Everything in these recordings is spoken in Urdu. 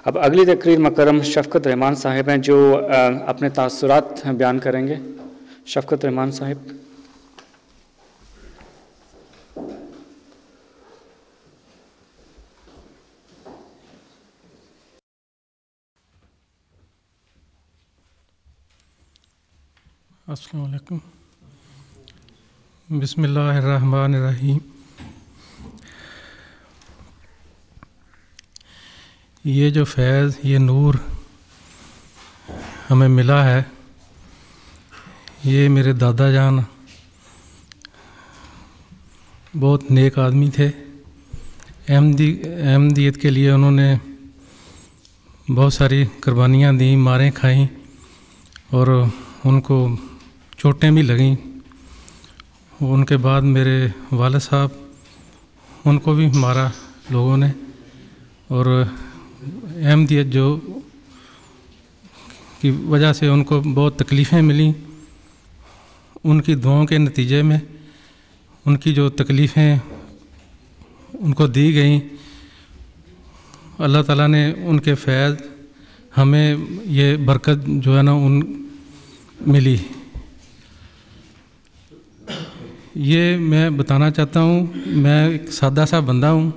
اب اگلی تقریر مکرم شفقت رحمان صاحب ہیں جو اپنے تاثرات بیان کریں گے. شفقت رحمان صاحب. السلام علیکم. بسم اللہ الرحمن الرحیم. یہ جو فیض، یہ نور ہمیں ملا ہے، یہ میرے دادا جان بہت نیک آدمی تھے. احمدیت کے لیے انہوں نے بہت ساری قربانیاں دیں، ماریں کھائیں، اور ان کو چوٹیں بھی لگیں. ان کے بعد میرے والد صاحب، ان کو بھی مارا لوگوں نے، اور احمدیت جو کی وجہ سے ان کو بہت تکلیفیں ملیں. ان کی دعاؤں کے نتیجے میں ان کی جو تکلیفیں ان کو دی گئیں، اللہ تعالیٰ نے ان کے فیض ہمیں یہ برکت جو ہے نا ان ملی. یہ میں بتانا چاہتا ہوں، میں ایک سادہ سا بندہ ہوں،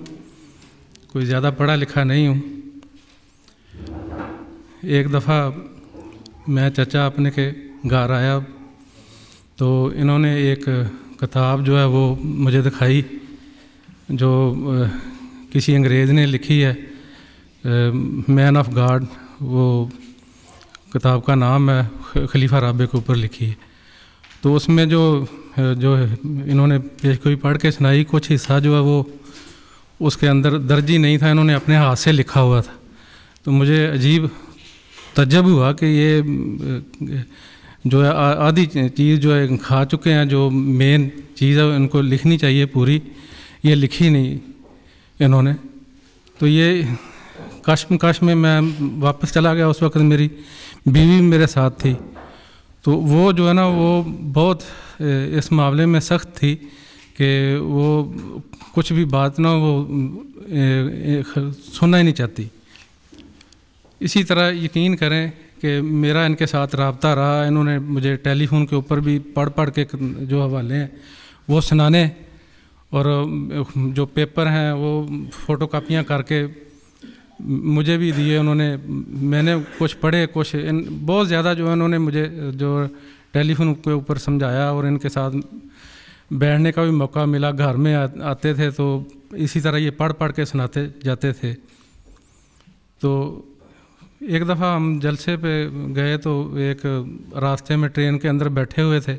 کوئی زیادہ پڑھا لکھا نہیں ہوں. ایک دفعہ میں چچا اپنے کے گھر آیا تو انہوں نے ایک کتاب جو ہے وہ مجھے دکھائی، جو کسی انگریز نے لکھی ہے، مین آف گاڈ وہ کتاب کا نام ہے، خلیفہ رابع کے اوپر لکھی ہے. تو اس میں جو انہوں نے پیش گوئی پڑھ کے سنائی، کچھ حصہ جو ہے وہ اس کے اندر درج ہی نہیں تھا، انہوں نے اپنے ہاتھ سے لکھا ہوا تھا. تو مجھے عجیب تعجب ہوا کہ یہ جو ہے آدھی چیز جو ہے کھا چکے ہیں، جو مین چیز ہے ان کو لکھنی چاہیے پوری، یہ لکھی نہیں انہوں نے. تو یہ کش میں واپس چلا گیا. اس وقت میری بیوی میرے ساتھ تھی، تو وہ جو ہے نا وہ بہت اس معاملے میں سخت تھی کہ وہ کچھ بھی بات نہ وہ سننا ہی نہیں چاہتی. اسی طرح یقین کریں کہ میرا ان کے ساتھ رابطہ رہا. انہوں نے مجھے ٹیلی فون کے اوپر بھی پڑھ کے جو حوالے ہیں وہ سنانے، اور جو پیپر ہیں وہ فوٹو کاپیاں کر کے مجھے بھی دیے انہوں نے. میں نے کچھ پڑھے، کچھ بہت زیادہ جو ہے انہوں نے مجھے جو ٹیلی فون کے اوپر سمجھایا، اور ان کے ساتھ بیٹھنے کا بھی موقع ملا. گھر میں آتے تھے تو اسی طرح یہ پڑھ کے سناتے جاتے تھے. تو ایک دفعہ ہم جلسے پہ گئے تو ایک راستے میں ٹرین کے اندر بیٹھے ہوئے تھے،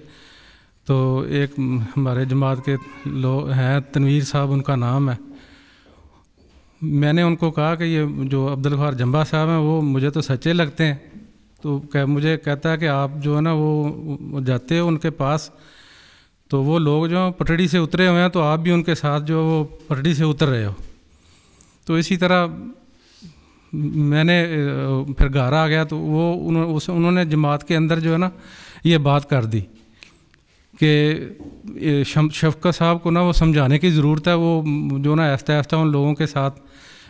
تو ایک ہمارے جماعت کے لوگ ہیں، تنویر صاحب ان کا نام ہے. میں نے ان کو کہا کہ یہ جو عبدالغفار جمبا صاحب ہیں وہ مجھے تو سچے لگتے ہیں. تو مجھے کہتا ہے کہ آپ جو ہے نا وہ جاتے ہو ان کے پاس تو وہ لوگ جو پٹڑی سے اترے ہوئے ہیں، تو آپ بھی ان کے ساتھ جو وہ پٹڑی سے اتر رہے ہو. تو اسی طرح میں نے پھر گھر آ گیا تو وہ انہوں نے جماعت کے اندر جو ہے نا یہ بات کر دی کہ شفقت صاحب کو نا وہ سمجھانے کی ضرورت ہے. وہ جو نا آہستہ آہستہ ان لوگوں کے ساتھ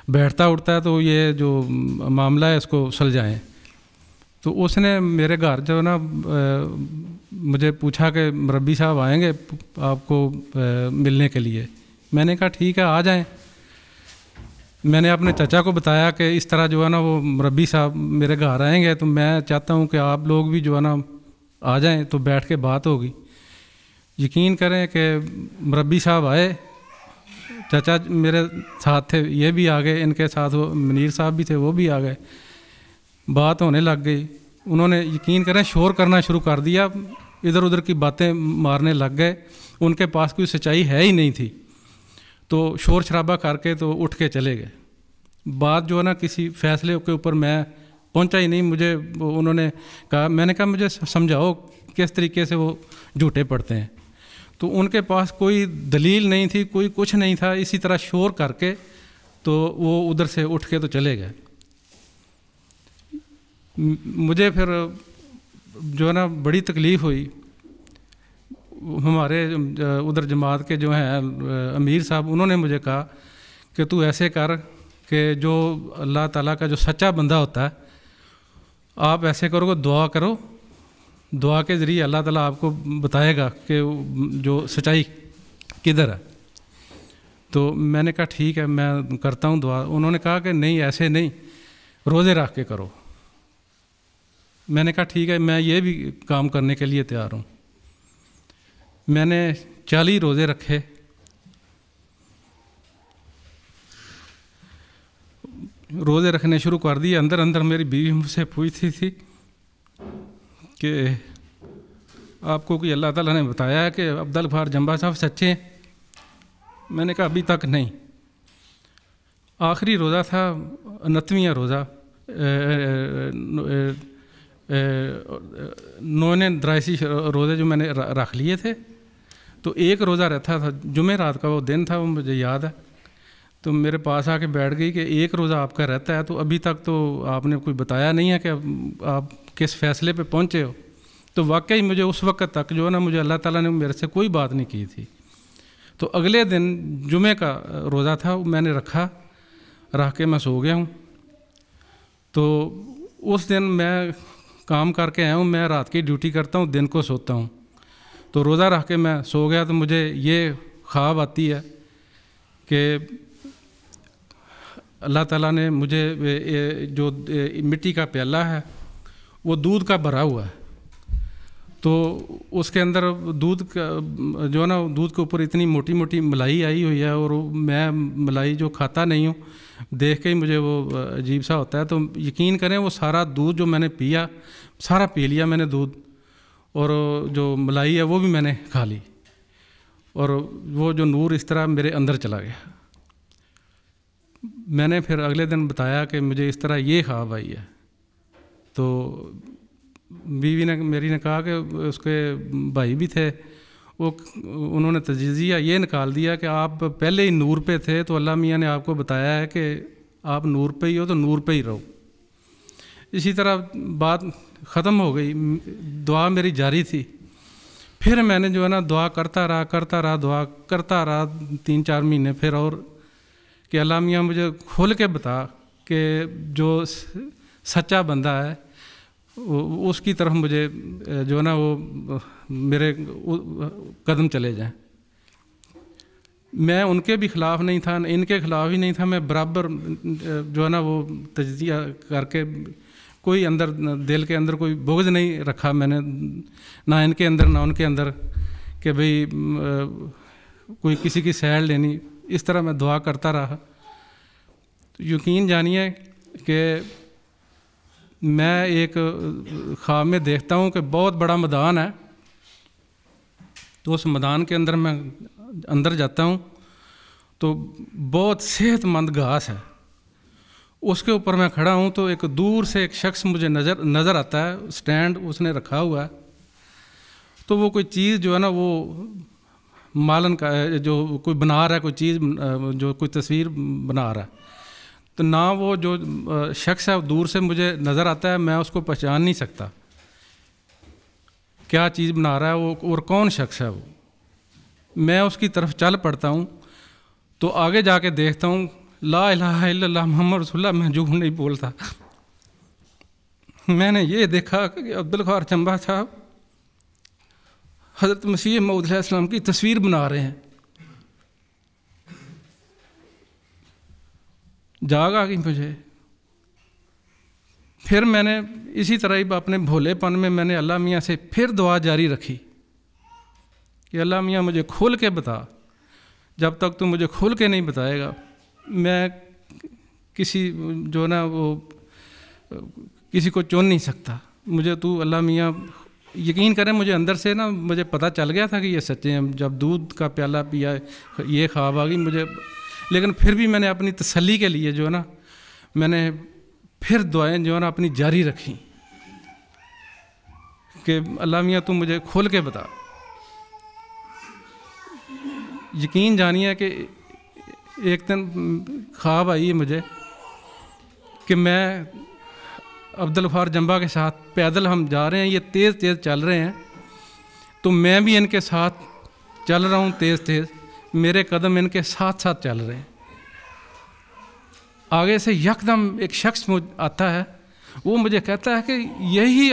بیٹھتا اٹھتا ہے تو یہ جو معاملہ ہے اس کو سلجھائیں. تو اس نے میرے گھر جو نا مجھے پوچھا کہ مربی صاحب آئیں گے آپ کو ملنے کے لیے. میں نے کہا ٹھیک ہے آ جائیں. میں نے اپنے چچا کو بتایا کہ اس طرح جو ہے نا وہ مربی صاحب میرے گھر آئیں گے، تو میں چاہتا ہوں کہ آپ لوگ بھی جو ہے نا آ جائیں تو بیٹھ کے بات ہوگی. یقین کریں کہ مربی صاحب آئے، چچا میرے ساتھ تھے یہ بھی آ گئے، ان کے ساتھ وہ منیر صاحب بھی تھے وہ بھی آ گئے. بات ہونے لگ گئی. انہوں نے یقین کریں شور کرنا شروع کر دیا، ادھر ادھر کی باتیں مارنے لگ گئے. ان کے پاس کوئی سچائی ہے ہی نہیں تھی، تو شور شرابہ کر کے تو اٹھ کے چلے گئے. بات جو ہے نا کسی فیصلے کے اوپر میں پہنچا ہی نہیں. مجھے انہوں نے کہا، میں نے کہا مجھے سمجھاؤ کس طریقے سے وہ جھوٹے پڑتے ہیں. تو ان کے پاس کوئی دلیل نہیں تھی، کوئی کچھ نہیں تھا. اسی طرح شور کر کے تو وہ ادھر سے اٹھ کے تو چلے گئے. مجھے پھر جو ہے نا بڑی تکلیف ہوئی. ہمارے ادھر جماعت کے جو ہیں امیر صاحب، انہوں نے مجھے کہا کہ تو ایسے کر کہ جو اللہ تعالیٰ کا جو سچا بندہ ہوتا ہے آپ ایسے کرو گے، دعا کرو، دعا کے ذریعے اللہ تعالیٰ آپ کو بتائے گا کہ جو سچائی کدھر ہے۔ تو میں نے کہا ٹھیک ہے میں کرتا ہوں دعا۔ انہوں نے کہا کہ نہیں ایسے نہیں، روزے رکھ کے کرو۔ میں نے کہا ٹھیک ہے میں یہ بھی کام کرنے کے لیے تیار ہوں۔ میں نے 40 روزے رکھے، روزے رکھنے شروع کر دیے۔ اندر اندر میری بیوی مجھ سے پوچھتی تھی کہ آپ کو کوئی اللہ تعالیٰ نے بتایا ہے کہ عبدالغفار جمبا صاحب سچے ہیں؟ میں نے کہا ابھی تک نہیں۔ آخری روزہ تھا 29واں روزہ، 9 درائسی روزے جو میں نے رکھ لیے تھے، تو ایک روزہ رہتا تھا، جمعہ رات کا وہ دن تھا، وہ مجھے یاد ہے۔ تو میرے پاس آ کے بیٹھ گئی کہ ایک روزہ آپ کا رہتا ہے، تو ابھی تک تو آپ نے کوئی بتایا نہیں ہے کہ آپ کس فیصلے پہ پہنچے ہو۔ تو واقعی مجھے اس وقت تک جو ہے نا مجھے اللہ تعالیٰ نے میرے سے کوئی بات نہیں کی تھی۔ تو اگلے دن جمعہ کا روزہ تھا، میں نے رکھ کے میں سو گیا ہوں۔ تو اس دن میں کام کر کے آیا ہوں، میں رات کی ڈیوٹی کرتا ہوں، دن کو سوتا ہوں۔ تو روزہ رکھ کے میں سو گیا تو مجھے یہ خواب آتی ہے کہ اللہ تعالیٰ نے مجھے جو مٹی کا پیالہ ہے وہ دودھ کا بھرا ہوا ہے، تو اس کے اندر دودھ کا جو ہے نا دودھ کے اوپر اتنی موٹی موٹی ملائی آئی ہوئی ہے، اور میں ملائی جو کھاتا نہیں ہوں، دیکھ کے ہی مجھے وہ عجیب سا ہوتا ہے۔ تو یقین کریں وہ سارا دودھ جو میں نے پیا، سارا پی لیا میں نے دودھ، اور جو ملائی ہے وہ بھی میں نے کھا لی، اور وہ جو نور اس طرح میرے اندر چلا گیا۔ میں نے پھر اگلے دن بتایا کہ مجھے اس طرح یہ خواب آئی ہے۔ تو بیوی نے میری نے کہا کہ اس کے بھائی بھی تھے، انہوں نے تجزیہ یہ نکال دیا کہ آپ پہلے ہی نور پہ تھے، تو اللہ میاں نے آپ کو بتایا ہے کہ آپ نور پہ ہی ہو تو نور پہ ہی رہو۔ اسی طرح بات ختم ہو گئی، دعا میری جاری تھی۔ پھر میں نے جو ہے نا دعا کرتا رہا دعا کرتا رہا 3-4 مہینے پھر، اور کہ اللہ میاں مجھے کھول کے بتا کہ جو سچا بندہ ہے اس کی طرف مجھے جو ہے نا وہ میرے قدم چلے جائیں۔ میں ان کے بھی خلاف نہیں تھا، ان کے خلاف ہی نہیں تھا، میں برابر جو ہے نا وہ تجزیہ کر کے کوئی اندر دل کے اندر کوئی بغض نہیں رکھا میں نے، نہ ان کے اندر نہ ان کے اندر، کہ بھئی کوئی کسی کی سیڑ لینی۔ اس طرح میں دعا کرتا رہا۔ یقین جانیے کہ میں ایک خواب میں دیکھتا ہوں کہ بہت بڑا میدان ہے، تو اس میدان کے اندر میں اندر جاتا ہوں تو بہت صحت مند گھاس ہے، اس کے اوپر میں کھڑا ہوں تو ایک دور سے ایک شخص مجھے نظر آتا ہے، سٹینڈ اس نے رکھا ہوا ہے، تو وہ کوئی چیز جو ہے نا وہ مالن کا جو کوئی بنا رہا ہے، کوئی چیز جو کوئی تصویر بنا رہا ہے، تو نہ وہ جو شخص ہے دور سے مجھے نظر آتا ہے، میں اس کو پہچان نہیں سکتا کیا چیز بنا رہا ہے وہ اور کون شخص ہے وہ۔ میں اس کی طرف چل پڑتا ہوں تو آگے جا کے دیکھتا ہوں لا الہ الا اللہ محمد رسول اللہ، میں جھوٹ نہیں بولتا۔ میں نے یہ دیکھا کہ عبدالغفار جمبا صاحب حضرت مسیح موعود علیہ السلام کی تصویر بنا رہے ہیں۔ جاگ آ گئی مجھے۔ پھر میں نے اسی طرح ہی اپنے بھولے پن میں نے اللہ میاں سے پھر دعا جاری رکھی کہ اللہ میاں مجھے کھول کے بتا، جب تک تو مجھے کھول کے نہیں بتائے گا میں کسی جو نا وہ کسی کو چن نہیں سکتا۔ مجھے تو اللہ میاں یقین کریں مجھے اندر سے نا مجھے پتہ چل گیا تھا کہ یہ سچے ہیں۔ جب دودھ کا پیالہ پیا یہ خواب آ گئی مجھے، لیکن پھر بھی میں نے اپنی تسلی کے لیے جو ہے نا میں نے پھر دعائیں جو ہے نا اپنی جاری رکھی کہ اللہ میاں تم مجھے کھول کے بتا۔ یقین جانیے کہ ایک دن خواب آئی ہے مجھے کہ میں عبدالغفار جمبا کے ساتھ پیدل ہم جا رہے ہیں، یہ تیز تیز چل رہے ہیں، تو میں بھی ان کے ساتھ چل رہا ہوں تیز تیز، میرے قدم ان کے ساتھ ساتھ چل رہے ہیں۔ آگے سے یکدم ایک شخص آتا ہے, وہ مجھے کہتا ہے کہ یہی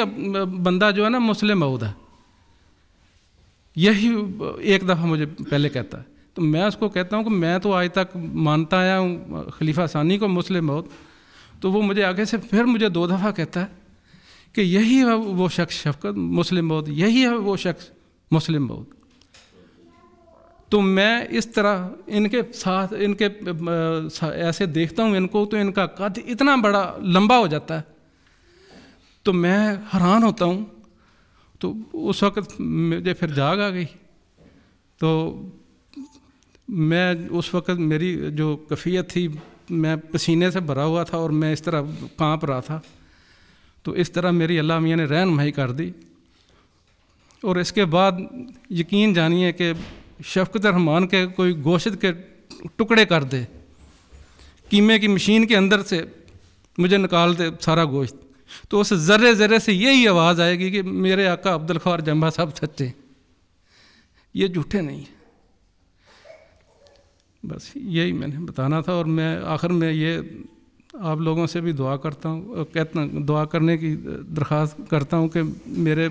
بندہ جو ہے نا مسلم موعود ہے. یہی ایک دفعہ مجھے پہلے کہتا ہے. تو میں اس کو کہتا ہوں کہ میں تو آج تک مانتا آیا ہوں خلیفہ ثانی کو مسلم موعود. تو وہ مجھے آگے سے پھر مجھے 2 دفعہ کہتا ہے کہ یہی ہے وہ شخص شفقت مسلم موعود, یہی ہے وہ شخص مسلم موعود. تو میں اس طرح ان کے ساتھ ان کے ایسے دیکھتا ہوں ان کو, تو ان کا قد اتنا بڑا لمبا ہو جاتا ہے, تو میں حیران ہوتا ہوں. تو اس وقت مجھے پھر جاگ آ گئی. تو میں اس وقت میری جو کیفیت تھی, میں پسینے سے بھرا ہوا تھا اور میں اس طرح کانپ رہا تھا. تو اس طرح میری اللہ میاں نے رہنمائی کر دی. اور اس کے بعد یقین جانیے کہ شفقت رحمان کے کوئی گوشت کے ٹکڑے کر دے, قیمے کی مشین کے اندر سے مجھے نکال دے سارا گوشت, تو اس ذرے ذرے سے یہی آواز آئے گی کہ میرے آقا عبدالغفار جمبا صاحب سچے, یہ جھوٹے نہیں. بس یہی میں نے بتانا تھا. اور میں آخر میں یہ آپ لوگوں سے بھی دعا کرتا ہوں, دعا کرنے کی درخواست کرتا ہوں کہ میرے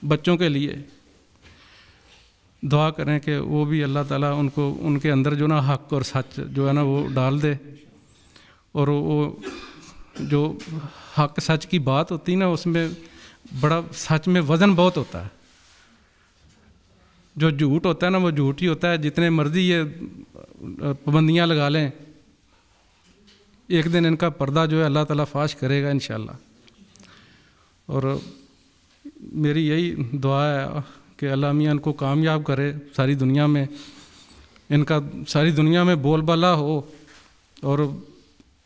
بچوں کے لیے دعا کریں کہ وہ بھی اللہ تعالیٰ ان کو ان کے اندر جو نا حق اور سچ جو ہے نا وہ ڈال دے. اور وہ جو حق سچ کی بات ہوتی ہے نا, اس میں بڑا سچ میں وزن بہت ہوتا ہے. جو جھوٹ ہوتا ہے نا وہ جھوٹ ہی ہوتا ہے, جتنے مرضی یہ پابندیاں لگا لیں, ایک دن ان کا پردہ جو ہے اللہ تعالیٰ فاش کرے گا انشاءاللہ. اور میری یہی دعا ہے کہ اللہ میاں ان کو کامیاب کرے ساری دنیا میں, ان کا ساری دنیا میں بول بالا ہو, اور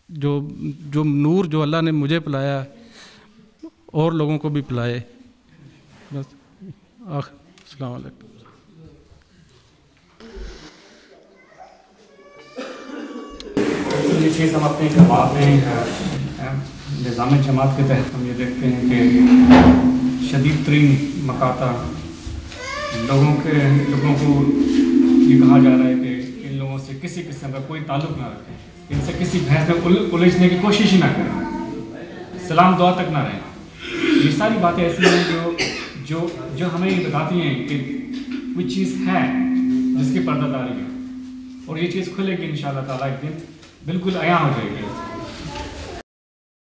جو نور جو اللہ نے مجھے پلایا اور لوگوں کو بھی پلائے. بس السلام علیکم. یہ چیز ہم اپنے جماعت میں نظام جماعت کے تحت ہم یہ دیکھتے ہیں کہ شدید ترین مقاطع لوگوں کو یہ کہا جا رہا ہے کہ ان لوگوں سے کسی قسم کا کوئی تعلق نہ رکھیں, ان سے کسی بحث میں الجھنے کی کوشش ہی نہ کریں, سلام دعا تک نہ رہیں. یہ ساری باتیں ایسی ہیں جو ہمیں یہ بتاتی ہیں کہ کوئی چیز ہے جس کی پردہ داری ہے, اور یہ چیز کھلے گی انشاءاللہ تعالیٰ ایک دن بالکل عیاں ہو جائے گی.